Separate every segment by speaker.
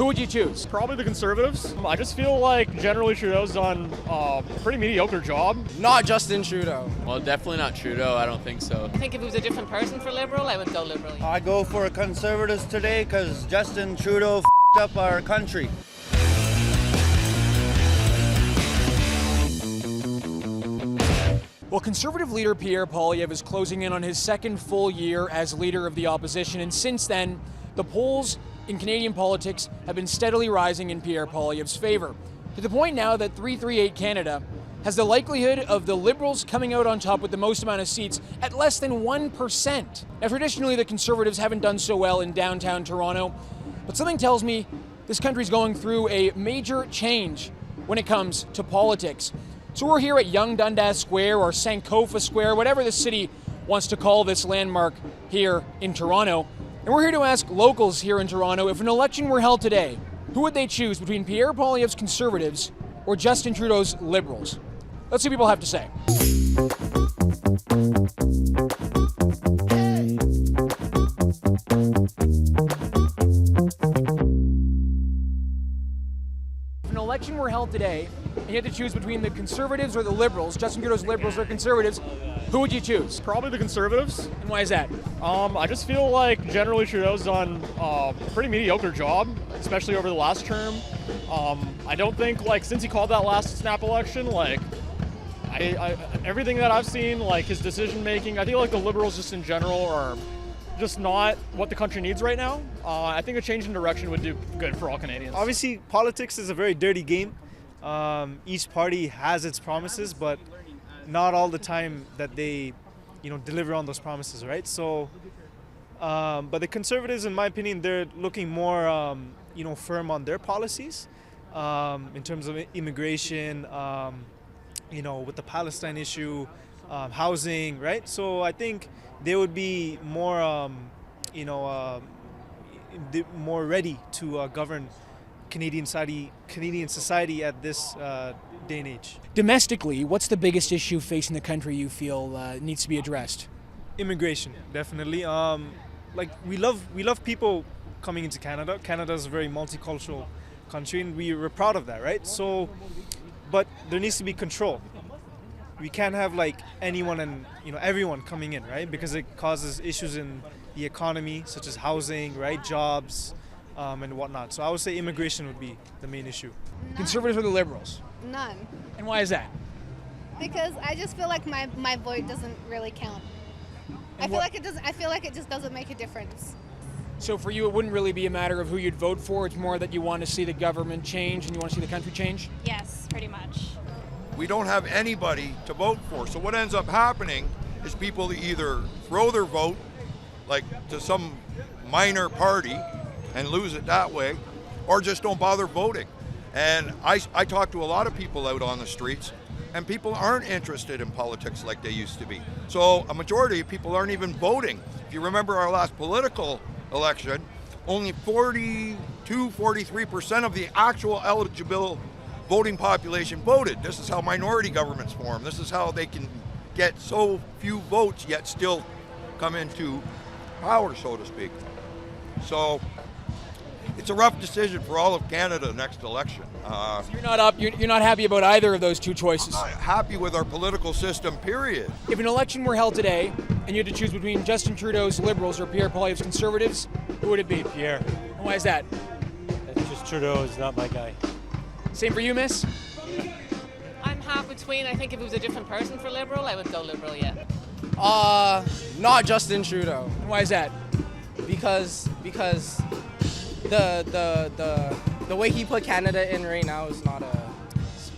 Speaker 1: Who would you choose?
Speaker 2: Probably the Conservatives. I just feel like generally Trudeau's done a pretty mediocre job.
Speaker 3: Not Justin Trudeau.
Speaker 4: Well, definitely not Trudeau. I don't think so.
Speaker 5: I think if it was a different person for Liberal, I would go Liberal.
Speaker 6: I go for Conservatives today because Justin Trudeau f***ed up our country.
Speaker 1: Well, Conservative leader Pierre Poilievre is closing in on his second full year as leader of the opposition, and since then, the polls in Canadian politics have been steadily rising in Pierre Poilievre's favor, to the point now that 338 Canada has the likelihood of the Liberals coming out on top with the most amount of seats at less than 1%. Now, traditionally, the Conservatives haven't done so well in downtown Toronto, but something tells me this country's going through a major change when it comes to politics. So we're here at Yonge-Dundas Square, or Sankofa Square, whatever the city wants to call this landmark here in Toronto. And we're here to ask locals here in Toronto, if an election were held today, who would they choose between Pierre Poilievre's Conservatives or Justin Trudeau's Liberals? Let's see what people have to say. If an election were held today, and you had to choose between the Conservatives or the Liberals, Justin Trudeau's Liberals or Conservatives, who would you choose?
Speaker 2: Probably the Conservatives.
Speaker 1: And why is that?
Speaker 2: I just feel like generally Trudeau's done a pretty mediocre job, especially over the last term. I don't think, like, since he called that last snap election, like, everything that I've seen, like his decision making, I feel like the Liberals just in general are just not what the country needs right now. I think a change in direction would do good for all Canadians.
Speaker 7: Obviously, politics is a very dirty game. Each party has its promises, but not all the time that they, deliver on those promises, right? So, but the Conservatives, in my opinion, they're looking more, firm on their policies in terms of immigration, with the Palestine issue, housing, right? So I think they would be more, more ready to govern Canadian society at this day and age.
Speaker 1: Domestically, what's the biggest issue facing the country you feel needs to be addressed?
Speaker 7: Immigration, definitely. We love people coming into Canada. Canada's a very multicultural country, and we're proud of that, right? So, but there needs to be control. We can't have anyone and everyone coming in, right? Because it causes issues in the economy, such as housing, right, jobs, and whatnot. So I would say immigration would be the main issue.
Speaker 8: None.
Speaker 1: Conservatives or the Liberals?
Speaker 8: None.
Speaker 1: And why is that?
Speaker 8: Because I just feel like my vote doesn't really count. I feel like it just doesn't make a difference.
Speaker 1: So for you, it wouldn't really be a matter of who you'd vote for. It's more that you want to see the government change and you want to see the country change?
Speaker 9: Yes, pretty much.
Speaker 10: We don't have anybody to vote for. So what ends up happening is people either throw their vote to some minor party and lose it that way, or just don't bother voting. And I talk to a lot of people out on the streets, and people aren't interested in politics like they used to be. So a majority of people aren't even voting. If you remember our last political election, only 43% of the actual eligible voting population voted. This is how minority governments form. This is how they can get so few votes yet still come into power, so to speak. So it's a rough decision for all of Canada next election.
Speaker 1: So you're not happy about either of those two choices?
Speaker 10: I'm not happy with our political system, period.
Speaker 1: If an election were held today and you had to choose between Justin Trudeau's Liberals or Pierre Poilievre's Conservatives, who would it be?
Speaker 11: Pierre.
Speaker 1: And why is that?
Speaker 11: It's just Trudeau is not my guy.
Speaker 1: Same for you, miss?
Speaker 5: I'm half between. I think if it was a different person for Liberal, I would go Liberal, yeah.
Speaker 3: Not Justin Trudeau.
Speaker 1: And why is that?
Speaker 3: Because the way he put Canada in right now is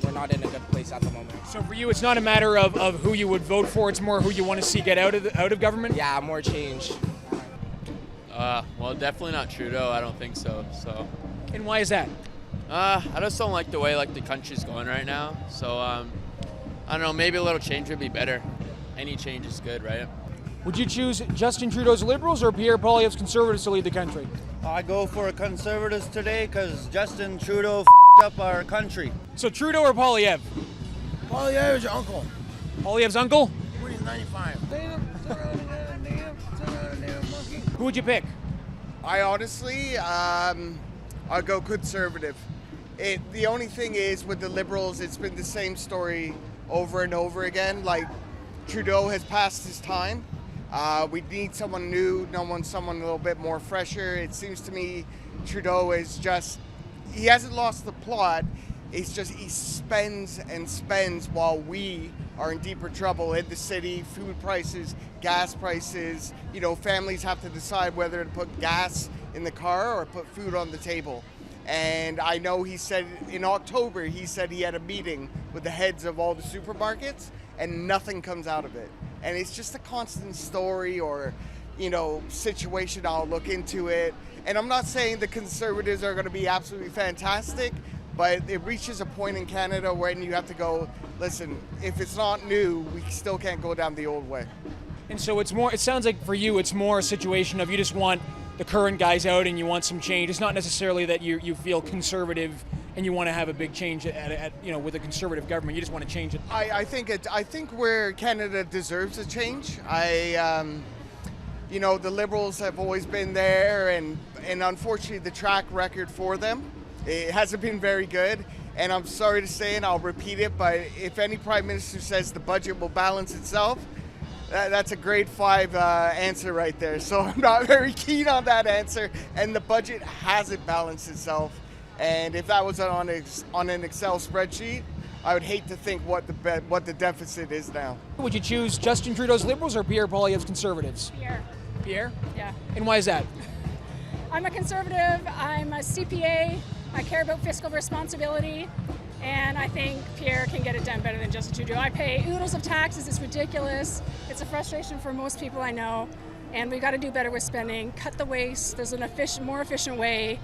Speaker 3: we're not in a good place at the moment.
Speaker 1: So for you, it's not a matter of who you would vote for, it's more who you want to see get out of government?
Speaker 3: Yeah, more change.
Speaker 4: Well, definitely not Trudeau. I don't think so.
Speaker 1: And why is that?
Speaker 4: I just don't like the way the country's going right now. So I don't know. Maybe a little change would be better. Any change is good, right?
Speaker 1: Would you choose Justin Trudeau's Liberals or Pierre Poilievre's Conservatives to lead the country?
Speaker 6: I go for Conservatives today because Justin Trudeau f***ed up our country.
Speaker 1: So Trudeau or Poilievre?
Speaker 12: Poilievre's your uncle.
Speaker 1: Poilievre's uncle?
Speaker 12: When he's 95.
Speaker 1: Who would you pick?
Speaker 12: I honestly,
Speaker 9: I'll go Conservative. The only thing is with the Liberals, it's been the same story over and over again. Like, Trudeau has passed his time. We need someone new, someone a little bit more fresher. It seems to me Trudeau is just, he hasn't lost the plot. It's just he spends and spends while we are in deeper trouble in the city. Food prices, gas prices, families have to decide whether to put gas in the car or put food on the table. And I know he said in October, he said he had a meeting with the heads of all the supermarkets and nothing comes out of it. And it's just a constant story or, situation. I'll look into it. And I'm not saying the Conservatives are going to be absolutely fantastic, but it reaches a point in Canada when you have to go, listen, if it's not new, we still can't go down the old way.
Speaker 1: And so it sounds like for you, it's more a situation of you just want the current guys out and you want some change. It's not necessarily that you feel conservative and you want to have a big change with a conservative government. You just want to change it.
Speaker 9: I think where Canada deserves a change. The Liberals have always been there, and unfortunately the track record for them, it hasn't been very good. And I'm sorry to say, and I'll repeat it, but if any Prime Minister says the budget will balance itself, that's a grade 5 answer right there. So I'm not very keen on that answer. And the budget hasn't balanced itself. And if that was on an Excel spreadsheet, I would hate to think what the deficit is now.
Speaker 1: Would you choose Justin Trudeau's Liberals or Pierre Poilievre's Conservatives?
Speaker 13: Pierre.
Speaker 1: Pierre?
Speaker 13: Yeah.
Speaker 1: And why is that?
Speaker 13: I'm a conservative, I'm a CPA, I care about fiscal responsibility, and I think Pierre can get it done better than Justin Trudeau. I pay oodles of taxes, it's ridiculous. It's a frustration for most people I know, and we've got to do better with spending, cut the waste. There's an more efficient way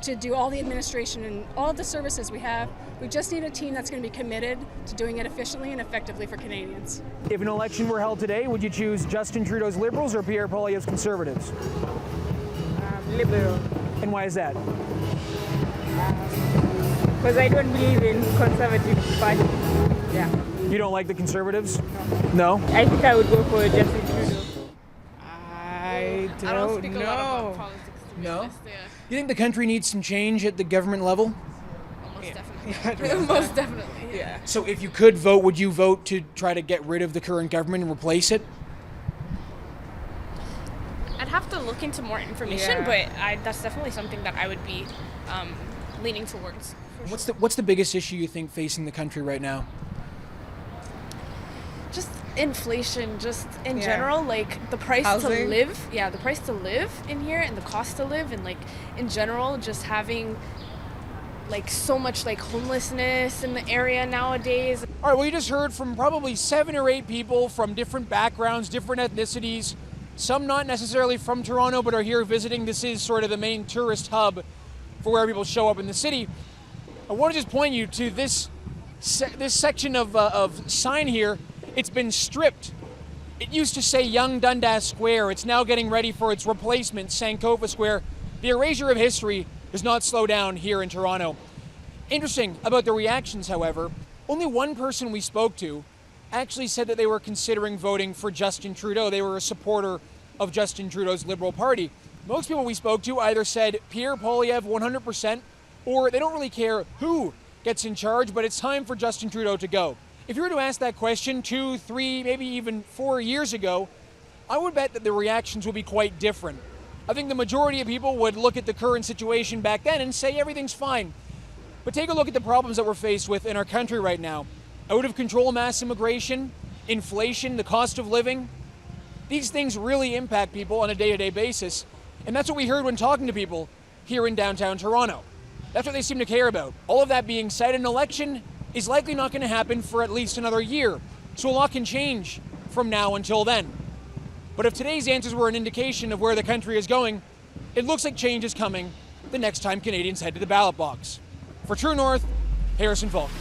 Speaker 13: to do all the administration and all of the services we have. We just need a team that's going to be committed to doing it efficiently and effectively for Canadians.
Speaker 1: If an election were held today, would you choose Justin Trudeau's Liberals or Pierre Poilievre's Conservatives?
Speaker 14: Liberal.
Speaker 1: And why is that?
Speaker 14: Because I don't believe in conservative party. Yeah.
Speaker 1: You don't like the Conservatives? No?
Speaker 14: I think I would go for Justin Trudeau.
Speaker 5: I don't speak a lot about politics, to be honest. Yeah.
Speaker 1: You think the country needs some change at the government level?
Speaker 5: Most definitely. Most definitely. Yeah.
Speaker 1: So if you could vote, would you vote to try to get rid of the current government and replace it?
Speaker 5: I'd have to look into more information, but that's definitely something that I would be leaning towards.
Speaker 1: What's the biggest issue you think facing the country right now?
Speaker 5: Just inflation, just in general, like the price to live. Yeah, the price to live in here and the cost to live, and like in general, just having like so much like homelessness in the area nowadays.
Speaker 1: All right, well, you just heard from probably 7 or 8 people from different backgrounds, different ethnicities. Some not necessarily from Toronto, but are here visiting. This is sort of the main tourist hub for where people show up in the city. I want to just point you to this section of sign here. It's been stripped. It used to say Yonge-Dundas Square. It's now getting ready for its replacement, Sankofa Square. The erasure of history does not slow down here in Toronto. Interesting about the reactions, however, only one person we spoke to actually said that they were considering voting for Justin Trudeau. They were a supporter of Justin Trudeau's Liberal Party. Most people we spoke to either said Pierre Poilievre 100%, or they don't really care who gets in charge, but it's time for Justin Trudeau to go. If you were to ask that question 2, 3, maybe even 4 years ago, I would bet that the reactions would be quite different. I think the majority of people would look at the current situation back then and say everything's fine. But take a look at the problems that we're faced with in our country right now. Out of control mass immigration, inflation, the cost of living. These things really impact people on a day-to-day basis. And that's what we heard when talking to people here in downtown Toronto. That's what they seem to care about. All of that being said, an election is likely not going to happen for at least another year. So a lot can change from now until then. But if today's answers were an indication of where the country is going, it looks like change is coming the next time Canadians head to the ballot box. For True North, Harrison Faulkner.